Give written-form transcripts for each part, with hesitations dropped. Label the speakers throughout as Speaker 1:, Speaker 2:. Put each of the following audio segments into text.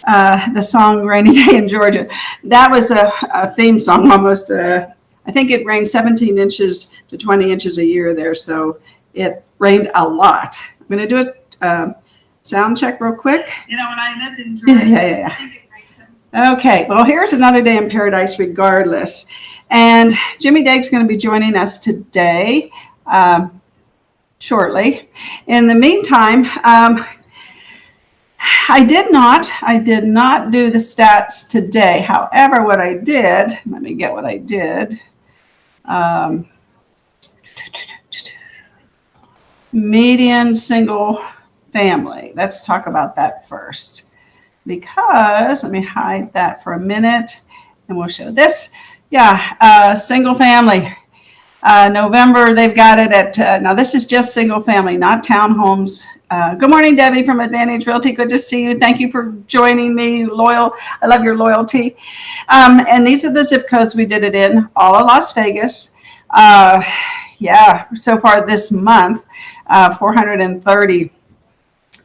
Speaker 1: the song Rainy Day in Georgia. That was a theme song almost. I think it rained 17 inches to 20 inches a year there, so it rained a lot. I'm going to do a sound check real quick.
Speaker 2: When I lived in Georgia,
Speaker 1: I think it rained. Okay, well, here's another day in paradise regardless. And Jimmy Dagg's going to be joining us today shortly. In the meantime, I did not do the stats today. However, what I did, let me get what I did. Median single family. Let's talk about that first, because let me hide that for a minute and we'll show this. Yeah, single family. November, they've got it at, now this is just single family, not townhomes. Good morning, Debbie from Advantage Realty. Good to see you. Thank you for joining me. Loyal. I love your loyalty. And these are the zip codes we did it in, all of Las Vegas. Yeah, so far this month, 430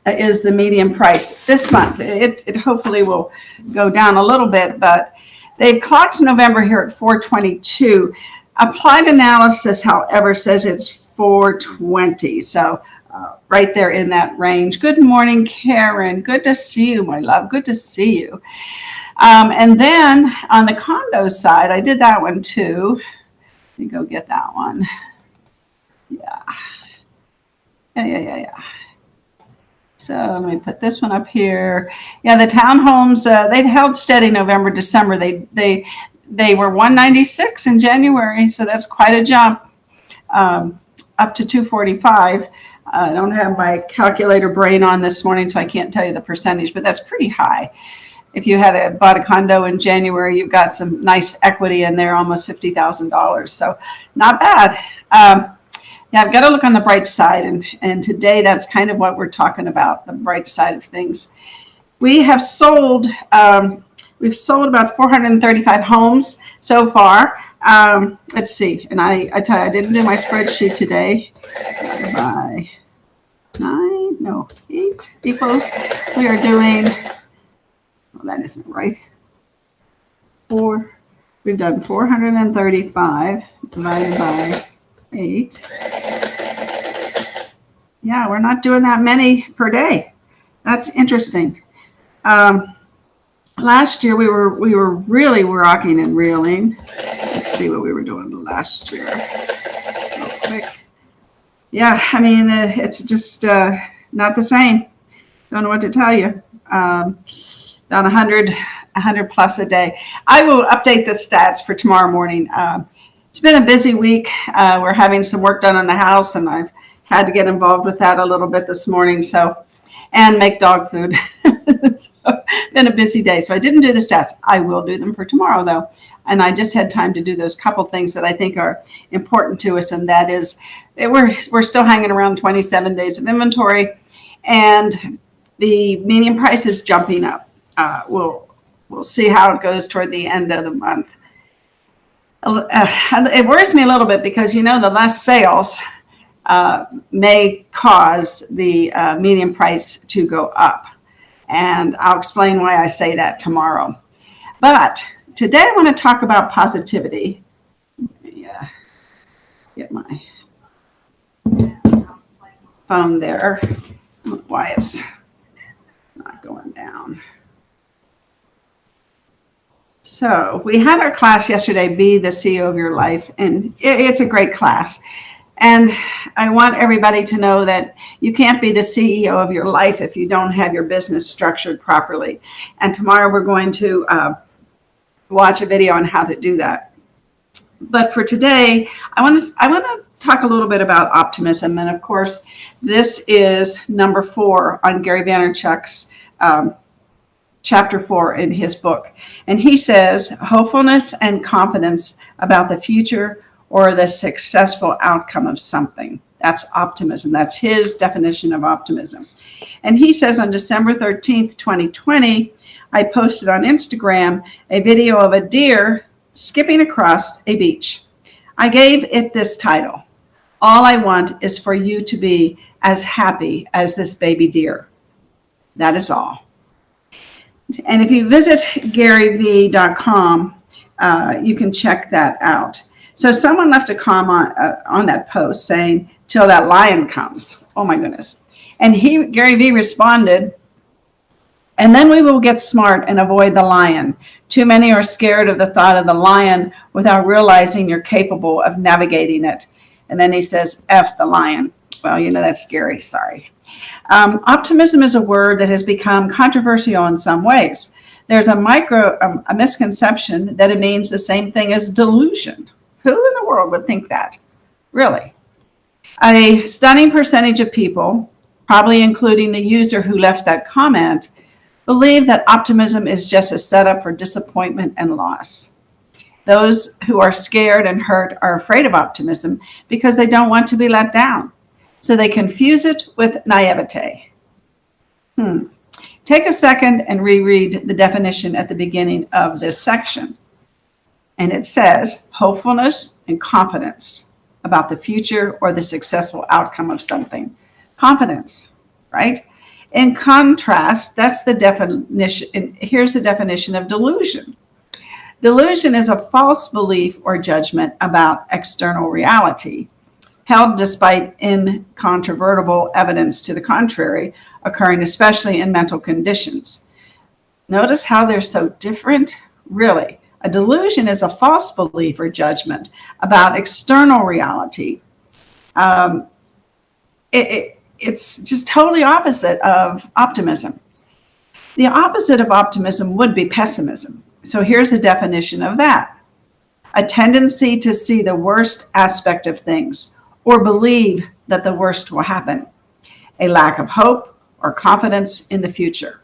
Speaker 1: is the median price this month. It hopefully will go down a little bit, but they've clocked November here at 422. Applied analysis, however, says it's 420. So right there in that range. Good morning, Karen. Good to see you, my love. Good to see you. And then on the condo side, I did that one too. Let me go get that one. Yeah. So let me put this one up here. Yeah, the townhomes, they've held steady November, December. They were 196 in January, so that's quite a jump, up to 245. I don't have my calculator brain on this morning, so I can't tell you the percentage, but that's pretty high. If you had bought a condo in January, you've got some nice equity in there, almost $50,000. So not bad. Yeah, I've got to look on the bright side, and today that's kind of what we're talking about, the bright side of things. We have sold, we've sold about 435 homes so far. Let's see, and I tell you, I didn't do my spreadsheet today. By 8 equals, we are doing, well, that isn't right. We've done 435 divided by 8. Yeah, we're not doing that many per day. That's interesting. Last year we were really rocking and reeling. Let's see what we were doing last year. Real quick. Yeah, I mean it's just not the same. Don't know what to tell you. About 100 plus a day. I will update the stats for tomorrow morning. It's been a busy week. We're having some work done on the house, and I've had to get involved with that a little bit this morning. So, and make dog food. So, been a busy day. So I didn't do the stats. I will do them for tomorrow, though. And I just had time to do those couple things that I think are important to us, and that is we're still hanging around 27 days of inventory, and the median price is jumping up. We'll see how it goes toward the end of the month. It worries me a little bit because, the less sales may cause the median price to go up. And I'll explain why I say that tomorrow. But today I want to talk about positivity. Yeah, get my phone there. I don't know why it's not going down. So we had our class yesterday, Be the CEO of Your Life, and it's a great class. And I want everybody to know that you can't be the CEO of your life if you don't have your business structured properly. And tomorrow we're going to watch a video on how to do that. But for today, I want to talk a little bit about optimism. And of course, this is number 4 on Gary Vaynerchuk's chapter 4 in his book. And he says, hopefulness and confidence about the future or the successful outcome of something. That's optimism. That's his definition of optimism. And he says on December 13th, 2020, I posted on Instagram a video of a deer skipping across a beach. I gave it this title, All I Want is for You to Be as Happy as This Baby Deer. That is all. And if you visit GaryVee.com, you can check that out. So someone left a comment on that post saying, "Till that lion comes." Oh my goodness. And Gary Vee responded, "And then we will get smart and avoid the lion. Too many are scared of the thought of the lion without realizing you're capable of navigating it." And then he says, "F the lion." Well, that's scary. Sorry. Optimism is a word that has become controversial in some ways. There's a misconception that it means the same thing as delusion. Who in the world would think that? Really? A stunning percentage of people, probably including the user who left that comment, believe that optimism is just a setup for disappointment and loss. Those who are scared and hurt are afraid of optimism because they don't want to be let down. So they confuse it with naivete. Take a second and reread the definition at the beginning of this section. And it says hopefulness and confidence about the future or the successful outcome of something. Confidence, right? In contrast, that's the definition. Here's the definition of delusion. Delusion is a false belief or judgment about external reality, held despite incontrovertible evidence to the contrary, occurring especially in mental conditions. Notice how they're so different? Really, a delusion is a false belief or judgment about external reality. It's just totally opposite of optimism. The opposite of optimism would be pessimism. So here's the definition of that: a tendency to see the worst aspect of things or believe that the worst will happen, a lack of hope or confidence in the future.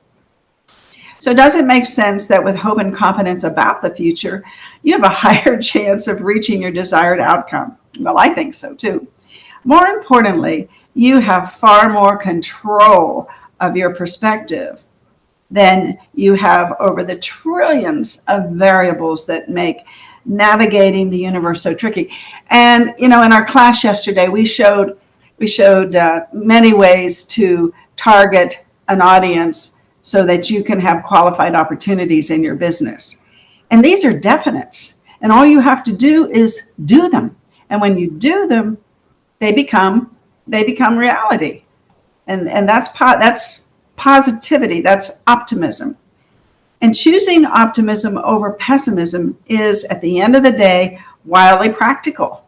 Speaker 1: So does it make sense that with hope and confidence about the future, you have a higher chance of reaching your desired outcome? Well, I think so too. More importantly, you have far more control of your perspective than you have over the trillions of variables that make navigating the universe so tricky. And in our class yesterday, we showed many ways to target an audience so that you can have qualified opportunities in your business. And these are definites, and all you have to do is do them. And when you do them, they become reality. And that's positivity, that's optimism. And choosing optimism over pessimism is, at the end of the day, wildly practical.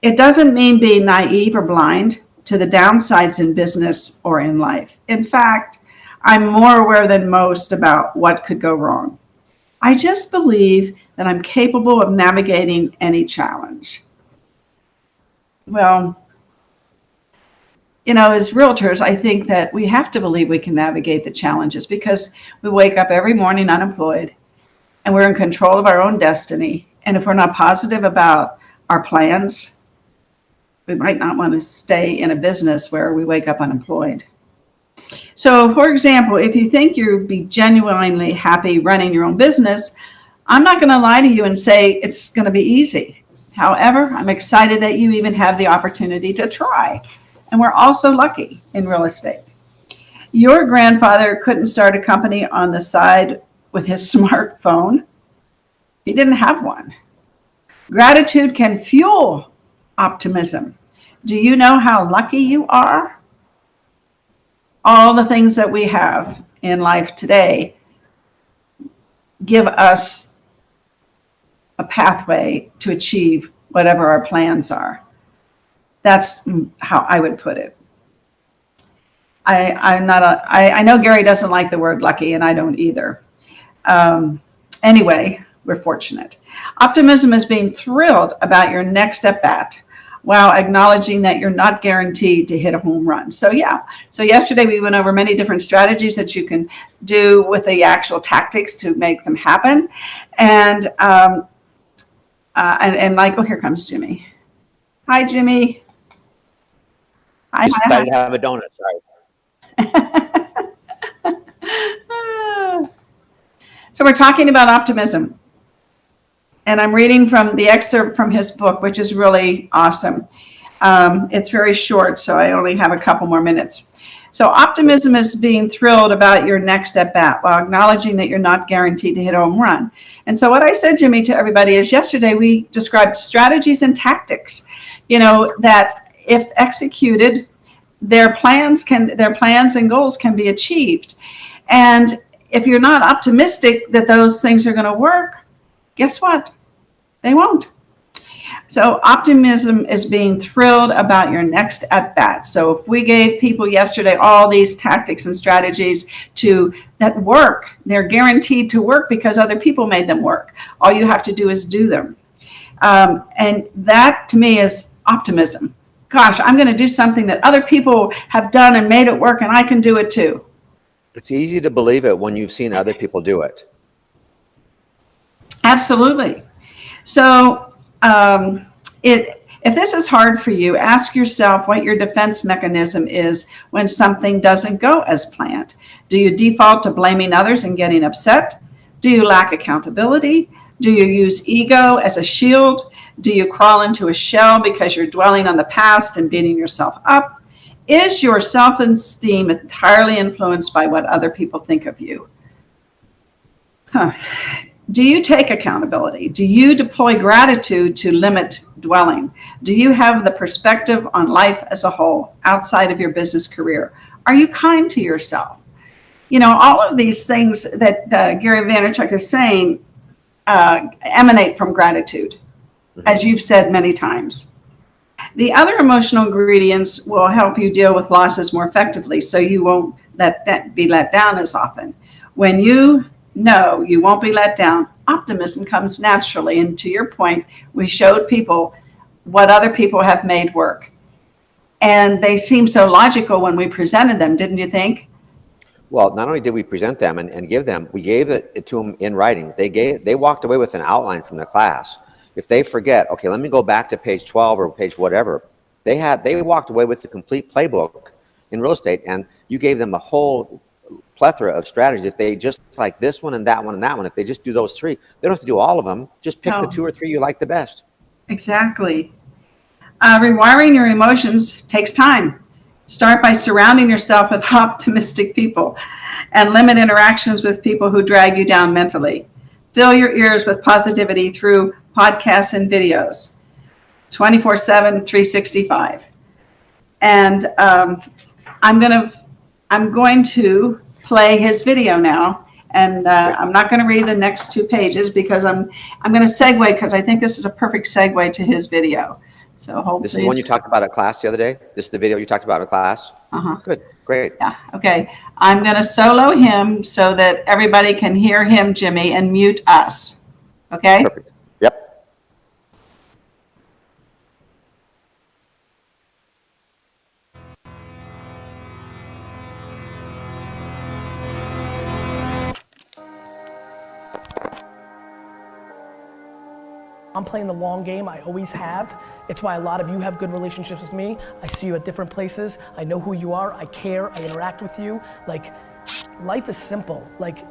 Speaker 1: It doesn't mean being naive or blind to the downsides in business or in life. In fact, I'm more aware than most about what could go wrong. I just believe that I'm capable of navigating any challenge. Well, as realtors, I think that we have to believe we can navigate the challenges because we wake up every morning unemployed and we're in control of our own destiny. And if we're not positive about our plans, we might not want to stay in a business where we wake up unemployed. So, for example, if you think you'll be genuinely happy running your own business, I'm not going to lie to you and say it's going to be easy. However, I'm excited that you even have the opportunity to try. And we're also lucky in real estate. Your grandfather couldn't start a company on the side with his smartphone. He didn't have one. Gratitude can fuel optimism. Do you know how lucky you are? All the things that we have in life today give us a pathway to achieve whatever our plans are. That's how I would put it. I know Gary doesn't like the word lucky, and I don't either. Anyway, we're fortunate. Optimism is being thrilled about your next at bat while acknowledging that you're not guaranteed to hit a home run. So yesterday we went over many different strategies that you can do with the actual tactics to make them happen. And here comes Jimmy. Hi, Jimmy.
Speaker 2: I decided to have a donut, sorry.
Speaker 1: So we're talking about optimism. And I'm reading from the excerpt from his book, which is really awesome. It's very short, so I only have a couple more minutes. So optimism is being thrilled about your next at bat while acknowledging that you're not guaranteed to hit a home run. And so what I said, Jimmy, to everybody is yesterday we described strategies and tactics, that if executed, their plans and goals can be achieved. And if you're not optimistic that those things are going to work, guess what? They won't. So optimism is being thrilled about your next at bat. So if we gave people yesterday all these tactics and strategies that work, they're guaranteed to work because other people made them work. All you have to do is do them. And that to me is optimism. Gosh, I'm going to do something that other people have done and made it work, and I can do it too.
Speaker 2: It's easy to believe it when you've seen other people do it.
Speaker 1: Absolutely. So if this is hard for you, ask yourself what your defense mechanism is when something doesn't go as planned. Do you default to blaming others and getting upset? Do you lack accountability? Do you use ego as a shield? Do you crawl into a shell because you're dwelling on the past and beating yourself up? Is your self-esteem entirely influenced by what other people think of you? Do you take accountability? Do you deploy gratitude to limit dwelling? Do you have the perspective on life as a whole outside of your business career? Are you kind to yourself? All of these things that Gary Vaynerchuk is saying emanate from gratitude, as you've said many times. The other emotional ingredients will help you deal with losses more effectively, so you won't be let down as often. When you know you won't be let down, optimism comes naturally. And to your point, we showed people what other people have made work. And they seem so logical when we presented them, didn't you think?
Speaker 2: Well, not only did we present them and give them, we gave it to them in writing. They walked away with an outline from the class. If they forget, okay, let me go back to page 12 or page whatever, they walked away with the complete playbook in real estate, and you gave them a whole plethora of strategies. If they just like this one and that one and that one, if they just do those three, they don't have to do all of them. Just pick the 2 or 3 you like the best.
Speaker 1: Exactly. Rewiring your emotions takes time. Start by surrounding yourself with optimistic people and limit interactions with people who drag you down mentally. Fill your ears with positivity through podcasts and videos, 24/7, 365. And I'm going to play his video now, and I'm not going to read the next 2 pages because I'm going to segue, because I think this is a perfect segue to his video. So hopefully.
Speaker 2: This is the one you talked about at class the other day? This is the video you talked about at class? Good, great.
Speaker 1: Yeah, okay. I'm going to solo him so that everybody can hear him, Jimmy, and mute us. Okay?
Speaker 2: Perfect. Yep.
Speaker 3: I'm playing the long game, I always have. It's why a lot of you have good relationships with me. I see you at different places. I know who you are, I care, I interact with you. Like, life is simple. Like,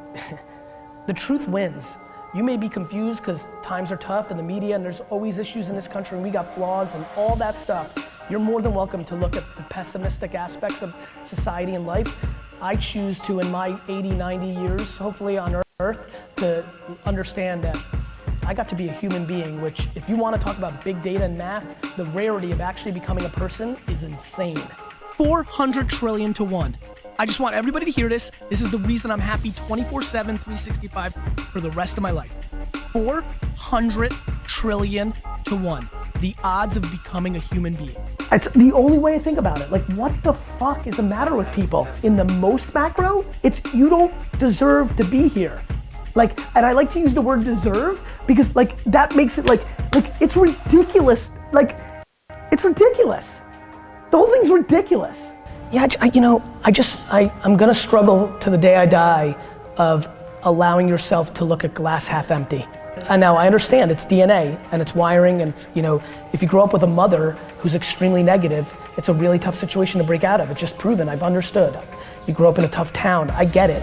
Speaker 3: the truth wins. You may be confused because times are tough in the media and there's always issues in this country and we got flaws and all that stuff. You're more than welcome to look at the pessimistic aspects of society and life. I choose to, in my 80, 90 years, hopefully on earth, to understand that I got to be a human being, which if you want to talk about big data and math, the rarity of actually becoming a person is insane.
Speaker 4: 400 trillion to 1. I just want everybody to hear this. This is the reason I'm happy 24/7, 365 for the rest of my life. 400 trillion to 1. The odds of becoming a human being.
Speaker 3: It's the only way I think about it. Like, what the fuck is the matter with people? In the most macro, it's you don't deserve to be here. Like, and I like to use the word deserve because like that makes it like it's ridiculous. Like, it's ridiculous. The whole thing's ridiculous. Yeah, I'm gonna struggle to the day I die of allowing yourself to look at glass half empty. And now I understand it's DNA and it's wiring and it's, if you grow up with a mother who's extremely negative, it's a really tough situation to break out of. It's just proven, I've understood. You grew up in a tough town, I get it.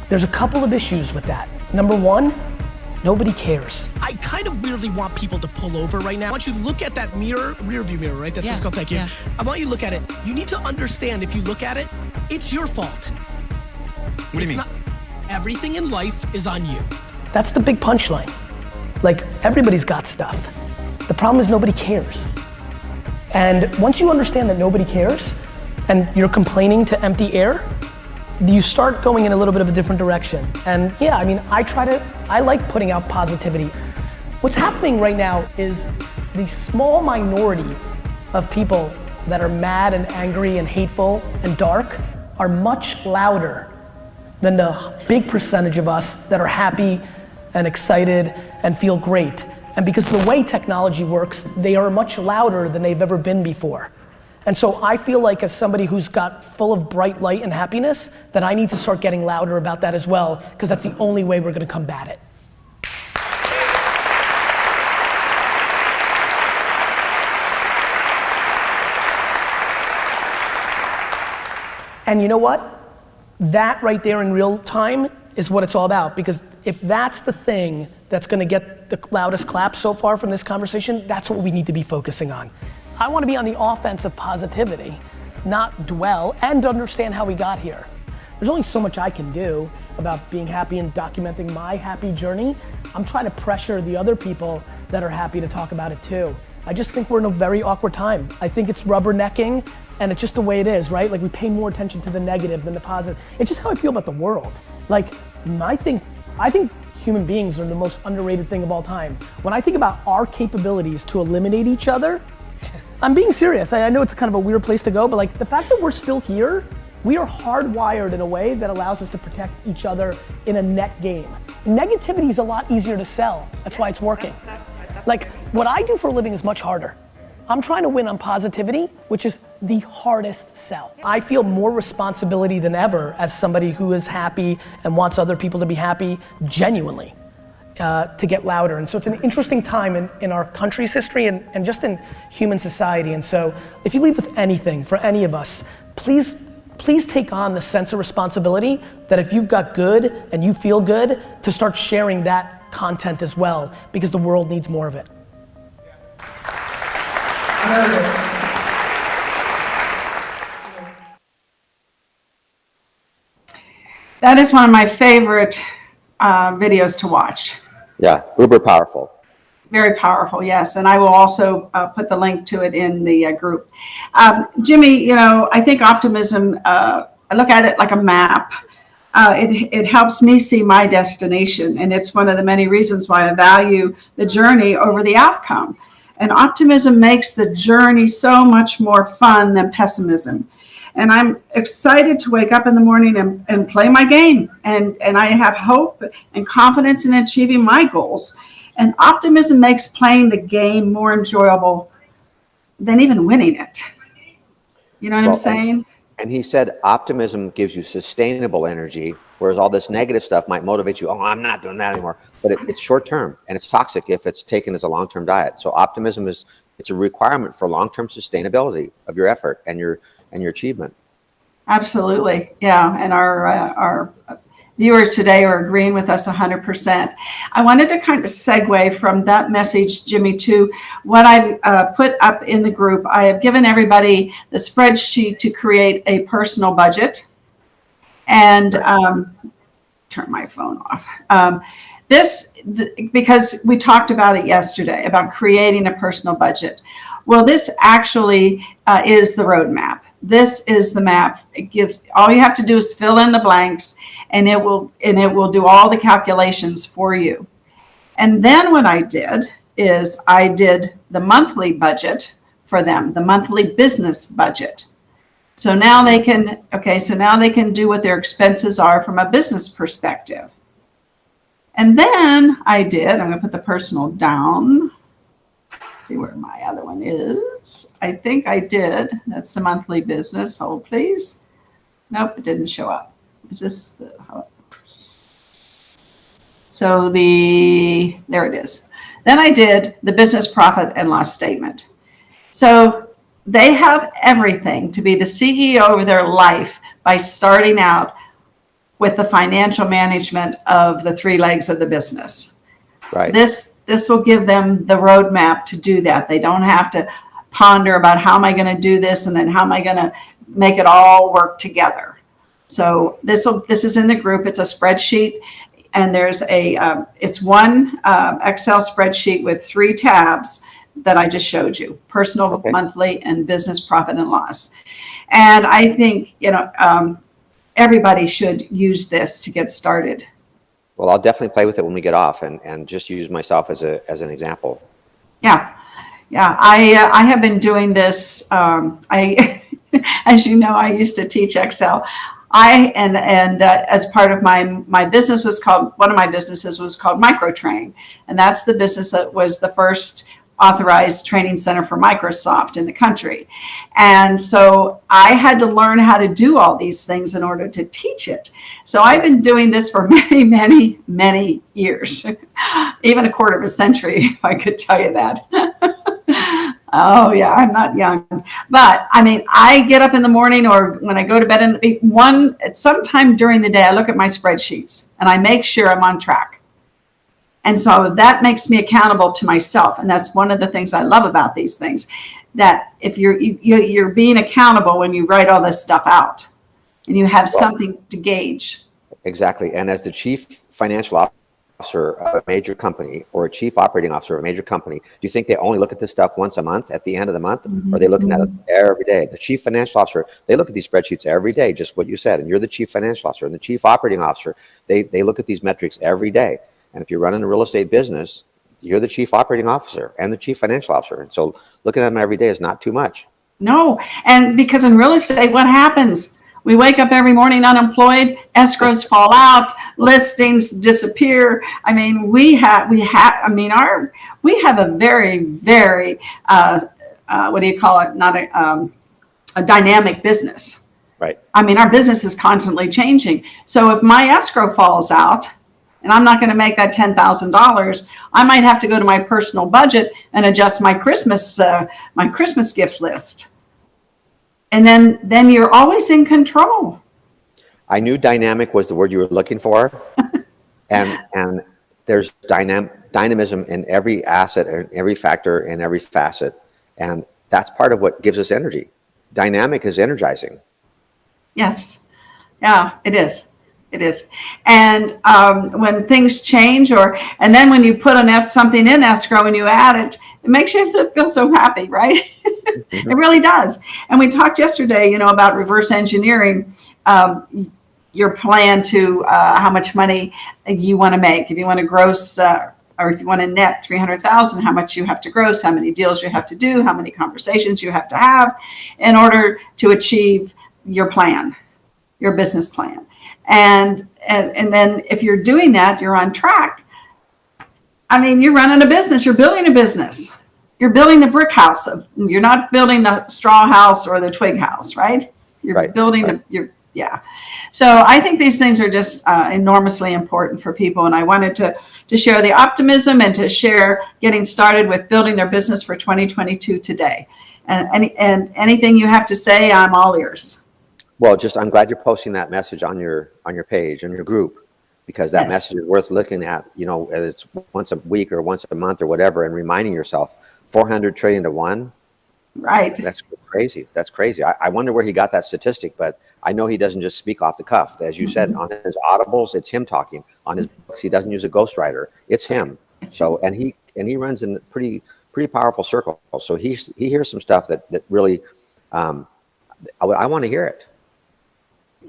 Speaker 3: There's a couple of issues with that. Number one, Nobody cares.
Speaker 4: I kind of weirdly want people to pull over right now. I want you to look at that rear view mirror, right? That's what it's called, thank you. I want you to look at it. You need to understand, if you look at it, it's your fault.
Speaker 5: What do you mean?
Speaker 4: Everything in life is on you.
Speaker 3: That's the big punchline. Like, everybody's got stuff. The problem is nobody cares. And once you understand that nobody cares, and you're complaining to empty air, you start going in a little bit of a different direction. And yeah, I mean, I like putting out positivity. What's happening right now is the small minority of people that are mad and angry and hateful and dark are much louder than the big percentage of us that are happy and excited and feel great. And because of the way technology works, they are much louder than they've ever been before. And so I feel like, as somebody who's got full of bright light and happiness, that I need to start getting louder about that as well, because that's the only way we're gonna combat it. And you know what? That right there in real time is what it's all about, because if that's the thing that's gonna get the loudest clap so far from this conversation, that's what we need to be focusing on. I wanna be on the offense of positivity, not dwell, and understand how we got here. There's only so much I can do about being happy and documenting my happy journey. I'm trying to pressure the other people that are happy to talk about it too. I just think we're in a very awkward time. I think it's rubbernecking, and it's just the way it is, right? Like, we pay more attention to the negative than the positive. It's just how I feel about the world. Like, I think human beings are the most underrated thing of all time. When I think about our capabilities to eliminate each other, I'm being serious. I know it's kind of a weird place to go, but like, the fact that we're still here, we are hardwired in a way that allows us to protect each other in a net game. Negativity is a lot easier to sell. That's why it's working. Like, what I do for a living is much harder. I'm trying to win on positivity, which is the hardest sell. I feel more responsibility than ever as somebody who is happy and wants other people to be happy genuinely, to get louder. And so it's an interesting time in our country's history and just in human society. And so if you leave with anything for any of us, please take on the sense of responsibility that if you've got good and you feel good, to start sharing that content as well, because the world needs more of it.
Speaker 1: That is one of my favorite videos to watch.
Speaker 2: Yeah, uber powerful.
Speaker 1: Very powerful, yes. And I will also put the link to it in the group. Jimmy, I think optimism, I look at it like a map. It helps me see my destination. And it's one of the many reasons why I value the journey over the outcome. And optimism makes the journey so much more fun than pessimism. And I'm excited to wake up in the morning and play my game. And I have hope and confidence in achieving my goals. And optimism makes playing the game more enjoyable than even winning it. You know what I'm saying?
Speaker 2: And he said optimism gives you sustainable energy, whereas all this negative stuff might motivate you. Oh, I'm not doing that anymore. But it's short term, and it's toxic if it's taken as a long-term diet. So optimism it's a requirement for long-term sustainability of your effort and your achievement.
Speaker 1: Absolutely, yeah. And our viewers today are agreeing with us 100%. I wanted to kind of segue from that message, Jimmy, to what I put up in the group. I have given everybody the spreadsheet to create a personal budget. And turn my phone off. Because we talked about it yesterday, about creating a personal budget. Well, this actually is the roadmap. This is the map. It gives, all you have to do is fill in the blanks, and it will do all the calculations for you. And then what I did is I did the monthly budget for them, the monthly business budget. So now they can do what their expenses are from a business perspective. And then I'm going to put the personal down. See where my other one is. I think I did. That's the monthly business. Hold please. Nope, it didn't show up. Is this the, so there it is. Then I did the business profit and loss statement. So they have everything to be the CEO of their life by starting out with the financial management of the three legs of the business.
Speaker 2: Right.
Speaker 1: This will give them the roadmap to do that. They don't have to ponder about how am I going to do this and then how am I going to make it all work together. So this is in the group. It's a spreadsheet, and there's it's one Excel spreadsheet with 3 tabs that I just showed you: personal, monthly, and business profit and loss. And I think everybody should use this to get started.
Speaker 2: Well, I'll definitely play with it when we get off, and just use myself as an example.
Speaker 1: Yeah. I have been doing this. As you know, I used to teach Excel. As part of my business one of my businesses was called Microtrain, and that's the business that was the first authorized training center for Microsoft in the country. And so I had to learn how to do all these things in order to teach it. So I've been doing this for many, many, many years, even a quarter of a century, if I could tell you that. Oh yeah, I'm not young, but I mean, I get up in the morning or when I go to bed at sometime during the day, I look at my spreadsheets and I make sure I'm on track. And so that makes me accountable to myself. And that's one of the things I love about these things, that if you're being accountable when you write all this stuff out and you have something to gauge.
Speaker 2: Exactly. And as the chief financial officer of a major company or a chief operating officer of a major company, do you think they only look at this stuff once a month at the end of the month? Or are they looking at it every day? The chief financial officer, they look at these spreadsheets every day, just what you said. And you're the chief financial officer. And the chief operating officer, they look at these metrics every day. And if you're running a real estate business, you're the chief operating officer and the chief financial officer. And so looking at them every day is not too much.
Speaker 1: No. And because in real estate, what happens? We wake up every morning unemployed, escrows fall out, listings disappear. I mean, we have a very, very, what do you call it? Not a dynamic business.
Speaker 2: Right.
Speaker 1: I mean, our business is constantly changing. So if my escrow falls out, and I'm not going to make that $10,000, I might have to go to my personal budget and adjust my Christmas gift list. And then you're always in control.
Speaker 2: I knew dynamic was the word you were looking for. and there's dynamism in every asset and every factor and every facet. And that's part of what gives us energy. Dynamic is energizing. Yes.
Speaker 1: Yeah, it is. It is. And when things change and then when you put something in escrow and you add it, it makes you feel so happy, right? Mm-hmm. It really does. And we talked yesterday, about reverse engineering your plan to how much money you want to make. If you want to gross or if you want to net 300,000, how much you have to gross, how many deals you have to do, how many conversations you have to have in order to achieve your plan, your business plan. And then if you're doing that, you're on track. I mean, you're running a business, you're building a business. You're building the brick house. You're not building the straw house or the twig house, right? You're building yeah. So I think these things are just enormously important for people. And I wanted to share the optimism and to share getting started with building their business for 2022 today. And anything you have to say, I'm all ears.
Speaker 2: Well, I'm glad you're posting that message on your page, on your group, because that message is worth looking at, whether it's once a week or once a month or whatever, and reminding yourself 400 trillion to 1.
Speaker 1: Right.
Speaker 2: That's crazy. That's crazy. I wonder where he got that statistic, but I know he doesn't just speak off the cuff. As you said, on his audibles, it's him talking. On his books, he doesn't use a ghostwriter. It's him. And he runs in a pretty powerful circle. So he hears some stuff that really, I want to hear it.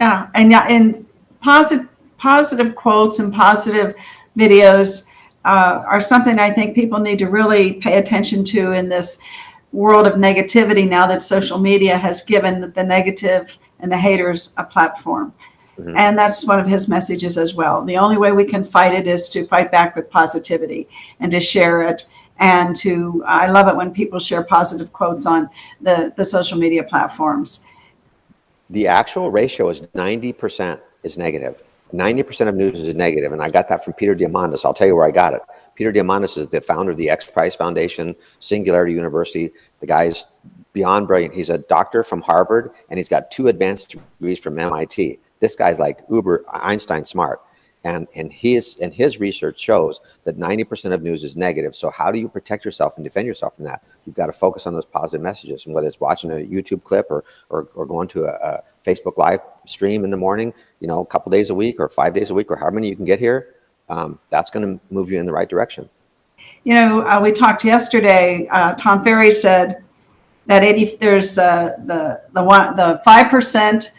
Speaker 1: Yeah, and positive quotes and positive videos are something I think people need to really pay attention to in this world of negativity now that social media has given the negative and the haters a platform. Mm-hmm. And that's one of his messages as well. The only way we can fight it is to fight back with positivity and to share it. And I love it when people share positive quotes on the social media platforms.
Speaker 2: The actual ratio is 90% is negative. 90% of news is negative. And I got that from Peter Diamandis. I'll tell you where I got it. Peter Diamandis is the founder of the X Prize Foundation, Singularity University. The guy's beyond brilliant. He's a doctor from Harvard, and he's got 2 advanced degrees from MIT. This guy's like uber Einstein smart. And his research shows that 90% of news is negative. So how do you protect yourself and defend yourself from that? You've got to focus on those positive messages. And whether it's watching a YouTube clip or going to a Facebook live stream in the morning, a couple days a week or 5 days a week or however many you can get here, that's going to move you in the right direction.
Speaker 1: We talked yesterday. Tom Ferry said that there's the 5%,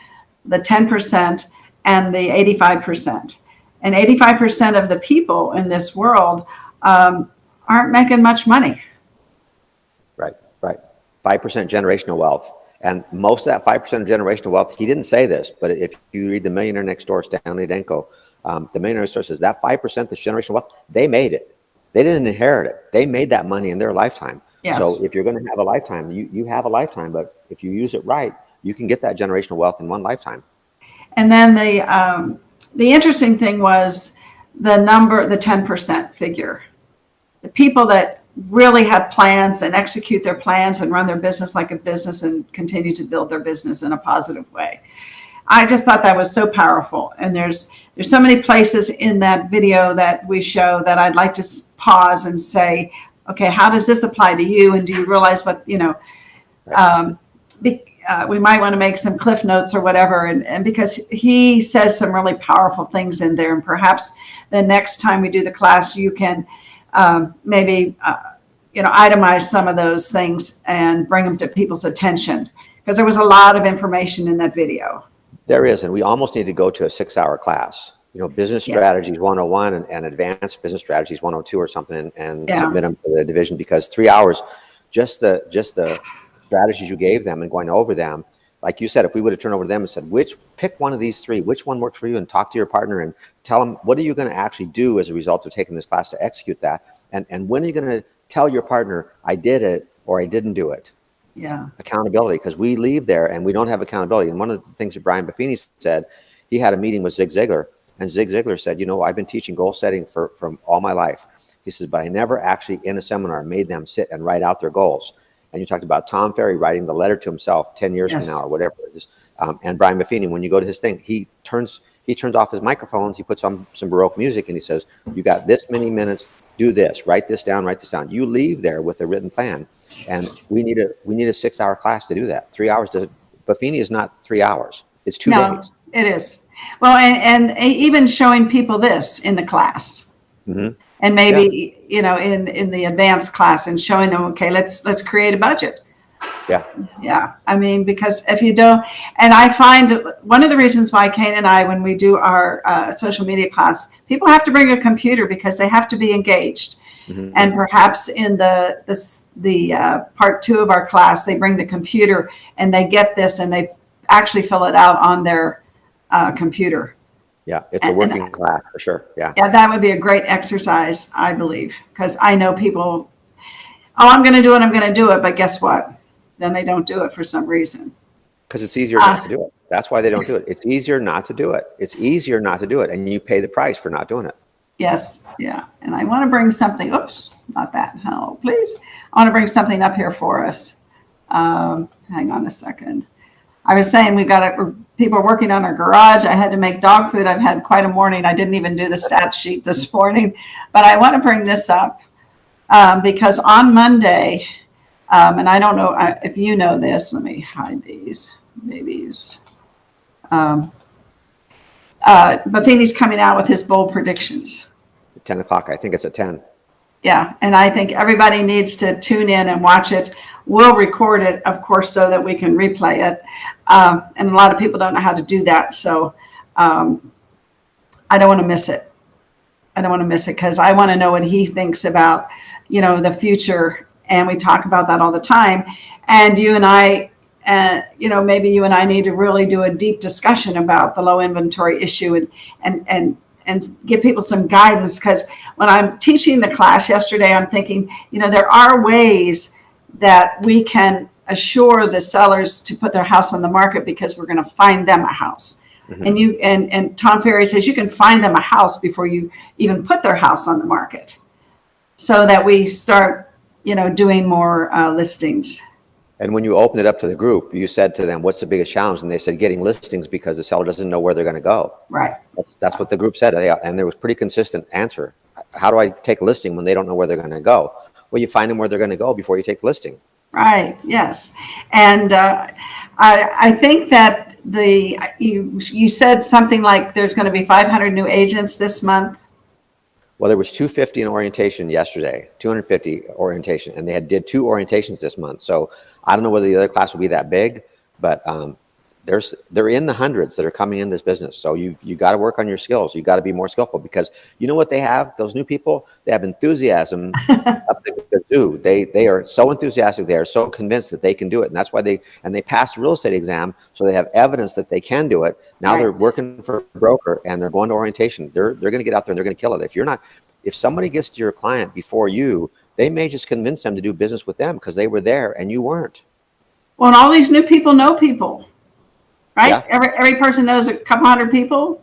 Speaker 1: the 10%, and the 85%. And 85% of the people in this world aren't making much money.
Speaker 2: Right. 5% generational wealth. And most of that 5% of generational wealth, he didn't say this, but if you read The Millionaire Next Door, Stanley Danko, The Millionaire Next Door says that 5% that's generational wealth, they made it. They didn't inherit it. They made that money in their lifetime.
Speaker 1: Yes.
Speaker 2: So if you're going to have a lifetime, you have a lifetime, but if you use it right, you can get that generational wealth in one lifetime.
Speaker 1: And then the interesting thing was the 10% figure. The people that really have plans and execute their plans and run their business like a business and continue to build their business in a positive way. I just thought that was so powerful. And there's so many places in that video that we show that I'd like to pause and say, okay, how does this apply to you? And do you realize what, we might want to make some cliff notes or whatever. And because he says some really powerful things in there, and perhaps the next time we do the class, you can maybe itemize some of those things and bring them to people's attention, because there was a lot of information in that video.
Speaker 2: There is, and we almost need to go to a 6-hour class. Business strategies 101 and advanced business strategies 102 or something, and submit them to the division, because 3 hours, just the strategies you gave them and going over them, like you said, if we would have turned over to them and said, pick one of these three, which one works for you, and talk to your partner and tell them, what are you going to actually do as a result of taking this class to execute that? And when are you going to tell your partner, I did it or I didn't do it?
Speaker 1: Yeah. Accountability,
Speaker 2: because we leave there and we don't have accountability. And one of the things that Brian Buffini said, he had a meeting with Zig Ziglar, and Zig Ziglar said, I've been teaching goal setting from all my life. He says, but I never actually in a seminar made them sit and write out their goals. And you talked about Tom Ferry writing the letter to himself 10 years from now or whatever it is. And Brian Buffini, when you go to his thing, he turns off his microphones, he puts on some Baroque music, and he says, you got this many minutes, do this, write this down. You leave there with a written plan. And we need a 6-hour class to do that. 3 hours. Buffini is not 3 hours. It's 2 days.
Speaker 1: It is. Well, and even showing people this in the class. Mm-hmm. And maybe, in the advanced class, and showing them, okay, let's create a budget.
Speaker 2: Yeah.
Speaker 1: Yeah. I mean, because if you don't, and I find one of the reasons why Kane and I, when we do our social media class, people have to bring a computer because they have to be engaged. Mm-hmm. And perhaps in the part 2 of our class, they bring the computer and they get this and they actually fill it out on their computer.
Speaker 2: Yeah, it's a working class for sure. Yeah.
Speaker 1: Yeah, that would be a great exercise, I believe, because I know people, I'm going to do it, but guess what? Then they don't do it for some reason.
Speaker 2: Because it's easier not to do it. That's why they don't do it. It's easier not to do it. And you pay the price for not doing it.
Speaker 1: Yes, yeah. And I want to bring something, not that, hello, please. I want to bring something up here for us. Hang on a second. I was saying people are working on our garage. I had to make dog food. I've had quite a morning. I didn't even do the stat sheet this morning, but I want to bring this up because on Monday, and I don't know if you know this. Let me hide these babies. Buffini's coming out with his bold predictions.
Speaker 2: 10 o'clock. I think it's at 10.
Speaker 1: Yeah, and I think everybody needs to tune in and watch it. We'll record it, of course, so that we can replay it. And a lot of people don't know how to do that. So I don't want to miss it. Because I want to know what he thinks about, the future. And we talk about that all the time. And you and I, maybe you and I need to really do a deep discussion about the low inventory issue and give people some guidance. Because when I'm teaching the class yesterday, I'm thinking, there are ways that we can assure the sellers to put their house on the market because we're going to find them a house. Mm-hmm. And Tom Ferry says you can find them a house before you even put their house on the market, so that we start, doing more listings.
Speaker 2: And when you opened it up to the group, you said to them, what's the biggest challenge? And they said getting listings because the seller doesn't know where they're going to go.
Speaker 1: Right.
Speaker 2: That's what the group said. And there was pretty consistent answer. How do I take a listing when they don't know where they're going to go? Well, you find them where they're going to go before you take the listing.
Speaker 1: Right. Yes. And I think that you said something like there's going to be 500 new agents this month.
Speaker 2: Well, there was 250 in orientation yesterday, 250 orientation, and they did 2 orientations this month. So I don't know whether the other class will be that big, but they're in the hundreds that are coming in this business. So you got to work on your skills. You got to be more skillful, because you know what they have? Those new people, they have enthusiasm up the kazoo. They are so enthusiastic. They are so convinced that they can do it, and that's why they passed the real estate exam, so they have evidence that they can do it. Now
Speaker 1: Right.
Speaker 2: they're working for a broker and they're going to orientation. They're going to get out there and they're going to kill it. If somebody gets to your client before you, they may just convince them to do business with them because they were there and you weren't.
Speaker 1: Well, and all these new people know people, right?
Speaker 2: Yeah.
Speaker 1: Every person knows a couple hundred people.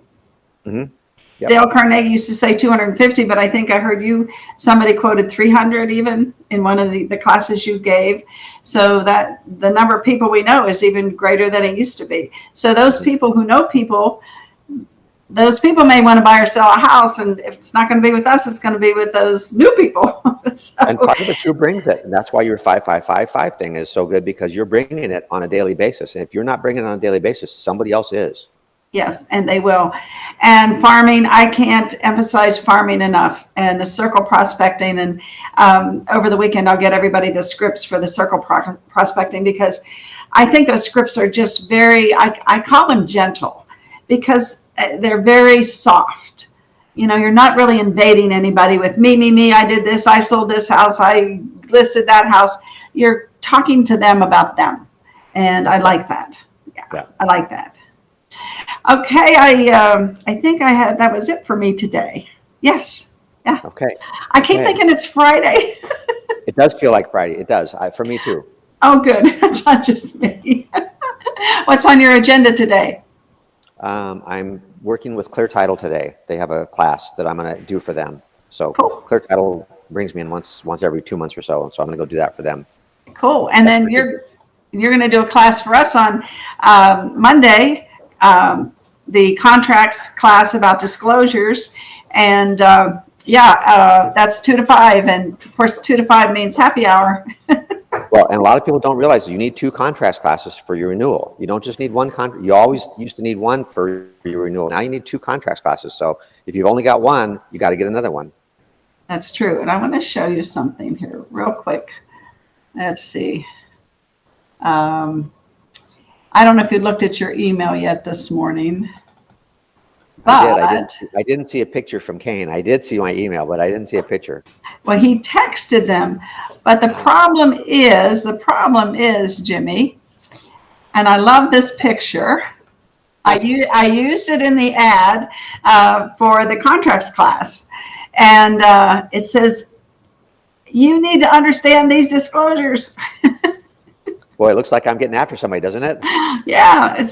Speaker 2: Mm-hmm. Yep.
Speaker 1: Dale Carnegie used to say 250, but I think I heard somebody quoted 300 even in one of the classes you gave. So that the number of people we know is even greater than it used to be. So those people who know people, those people may want to buy or sell a house, and if it's not going to be with us, it's going to be with those new people. So,
Speaker 2: And part of it, you brings it. And that's why your 5555 thing is so good, because you're bringing it on a daily basis. And if you're not bringing it on a daily basis, somebody else is.
Speaker 1: yes, and they will. And farming, I can't emphasize farming enough, and the circle prospecting. And over the weekend, I'll get everybody the scripts for the circle prospecting, because I think those scripts are just very, I call them gentle, because they're very soft. You know, you're not really invading anybody with me, I did this, I sold this house, I listed that house. You're talking to them about them. And I like that. Yeah. I like that. Okay, I think that was it for me today. Yes. Yeah.
Speaker 2: Okay.
Speaker 1: I keep thinking it's Friday.
Speaker 2: It does feel like Friday. It does. For me too.
Speaker 1: Oh, good. It's not just me. What's on your agenda today?
Speaker 2: I'm working with Clear Title today. They have a class that I'm going to do for them. So
Speaker 1: Cool.
Speaker 2: Clear Title brings me in once every 2 months or so. So I'm going to go do that for them.
Speaker 1: Cool. And then you're going to do a class for us on Monday, the contracts class about disclosures. And that's 2 to 5. And of course, 2 to 5 means happy hour.
Speaker 2: Well, and a lot of people don't realize you need 2 contracts classes for your renewal. You don't just need one contract. You always used to need one for your renewal. Now you need 2 contracts classes. So if you've only got one, you got to get another one.
Speaker 1: That's true. And I want to show you something here real quick. Let's see. I don't know if you looked at your email yet this morning. But
Speaker 2: I didn't see a picture from Kane. I did see my email, but I didn't see a picture.
Speaker 1: well, he texted them. But the problem is, Jimmy, and I love this picture. I used it in the ad for the contracts class. And it says, you need to understand these disclosures.
Speaker 2: Boy, it looks like I'm getting after somebody, doesn't it?
Speaker 1: Yeah.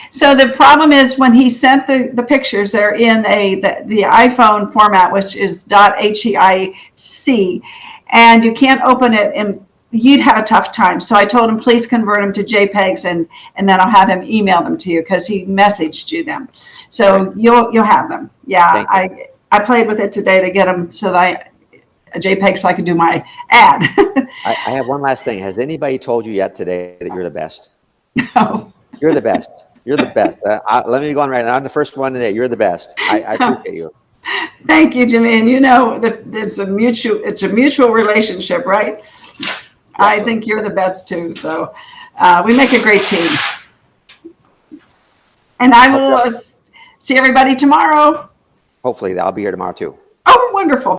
Speaker 1: So the problem is when he sent the pictures, they're in the iPhone format, which is .heic, and you can't open it, and you'd have a tough time. So I told him, please convert them to JPEGs, and then I'll have him email them to you, because he messaged you them. So you'll have them. Yeah. I played with it today to get them so that a JPEG so I could do my ad.
Speaker 2: I have one last thing. Has anybody told you yet today that you're the best?
Speaker 1: No.
Speaker 2: You're the best. You're the best. Let me go on right now. I'm the first one today. You're the best. I appreciate you.
Speaker 1: Thank you, Jimmy. And you know that it's a mutual relationship, right? Yes. I think you're the best too. So we make a great team. And I will see everybody tomorrow.
Speaker 2: Hopefully, I'll be here tomorrow too.
Speaker 1: Oh, wonderful.